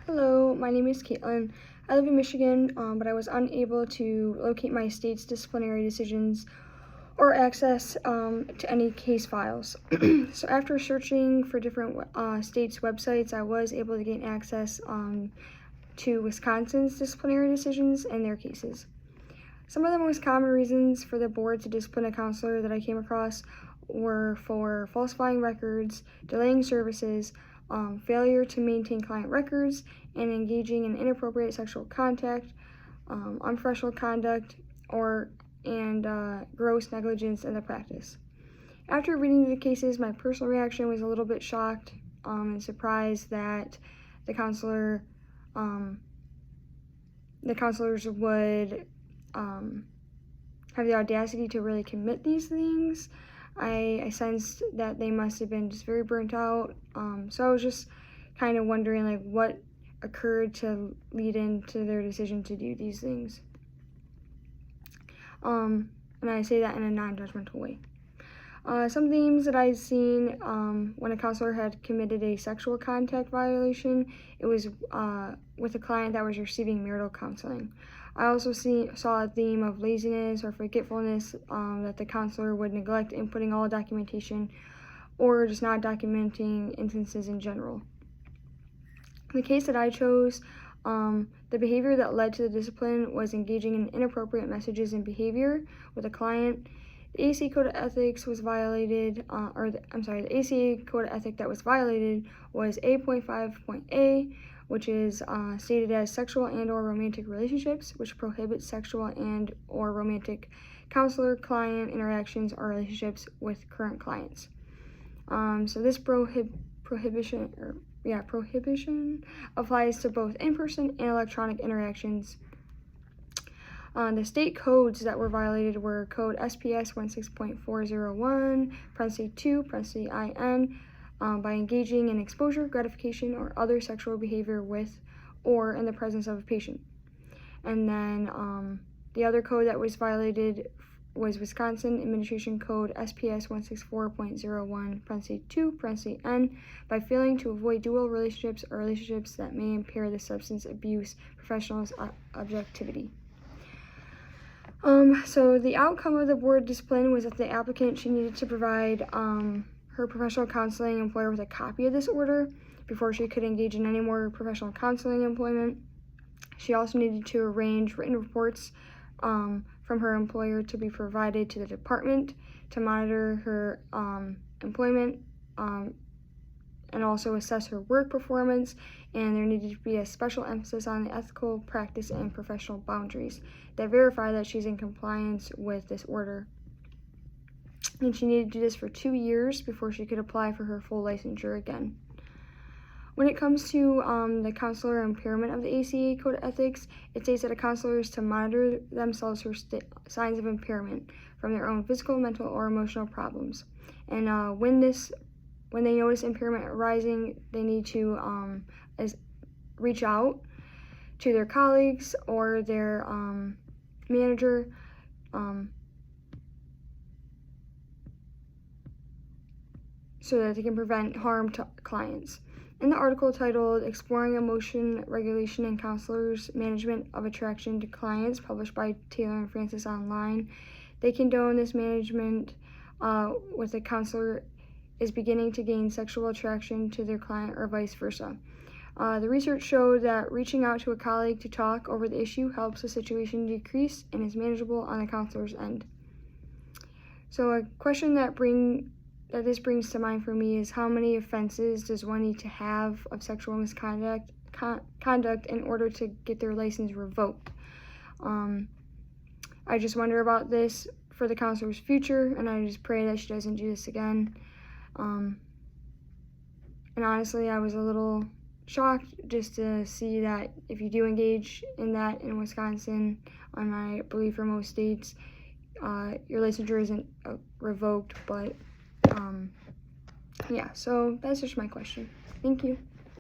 Hello, my name is Caitlin. I live in Michigan, but I was unable to locate my state's disciplinary decisions or access to any case files. So after searching for different states' websites, I was able to gain access to Wisconsin's disciplinary decisions and their cases. Some of the most common reasons for the board to discipline a counselor that I came across were for falsifying records, delaying services, failure to maintain client records, and engaging in inappropriate sexual contact, unprofessional conduct, and gross negligence in the practice. After reading the cases, my personal reaction was a little bit shocked and surprised that the counselors would have the audacity to really commit these things. I sensed that they must have been just very burnt out. So I was just kind of wondering like what occurred to lead into their decision to do these things. And I say that in a non-judgmental way. Some themes that I've seen when a counselor had committed a sexual contact violation, it was with a client that was receiving marital counseling. I also saw a theme of laziness or forgetfulness, that the counselor would neglect inputting all documentation or just not documenting instances in general. The case that I chose, the behavior that led to the discipline was engaging in inappropriate messages and behavior with a client. The ACA Code of Ethics was violated, the ACA Code of Ethics that was violated was A.5.A, which is stated as sexual and or romantic relationships, which prohibits sexual and or romantic counselor-client interactions or relationships with current clients. So this prohibition applies to both in-person and electronic interactions. The state codes that were violated were Code SPS 16.401, parenthesis 2, parenthesis IN, by engaging in exposure, gratification, or other sexual behavior with or in the presence of a patient. And then the other code that was violated was Wisconsin Administration Code SPS 164.01, parenthesis 2, parenthesis N, by failing to avoid dual relationships or relationships that may impair the substance abuse professional's objectivity. So the outcome of the board discipline was that the applicant, she needed to provide her professional counseling employer with a copy of this order before she could engage in any more professional counseling employment. She also needed to arrange written reports from her employer to be provided to the department to monitor her employment and also assess her work performance, and there needed to be a special emphasis on the ethical practice and professional boundaries that verify that she's in compliance with this order. And she needed to do this for 2 years before she could apply for her full licensure again. When it comes to the counselor impairment of the ACA Code of Ethics, it states that a counselor is to monitor themselves for signs of impairment from their own physical, mental, or emotional problems. And when they notice impairment arising, they need to reach out to their colleagues or their manager so that they can prevent harm to clients. In the article titled Exploring Emotion Regulation and Counselors' Management of Attraction to Clients, published by Taylor and Francis online, they condone this management with a counselor is beginning to gain sexual attraction to their client or vice versa. The research showed that reaching out to a colleague to talk over the issue helps the situation decrease and is manageable on the counselor's end. So a question that this brings to mind for me is how many offenses does one need to have of sexual misconduct in order to get their license revoked? I just wonder about this for the counselor's future, and I just pray that she doesn't do this again. And honestly, I was a little shocked just to see that if you do engage in that in Wisconsin, and I believe for most states, your licensure isn't revoked, but yeah, so that's just my question. Thank you.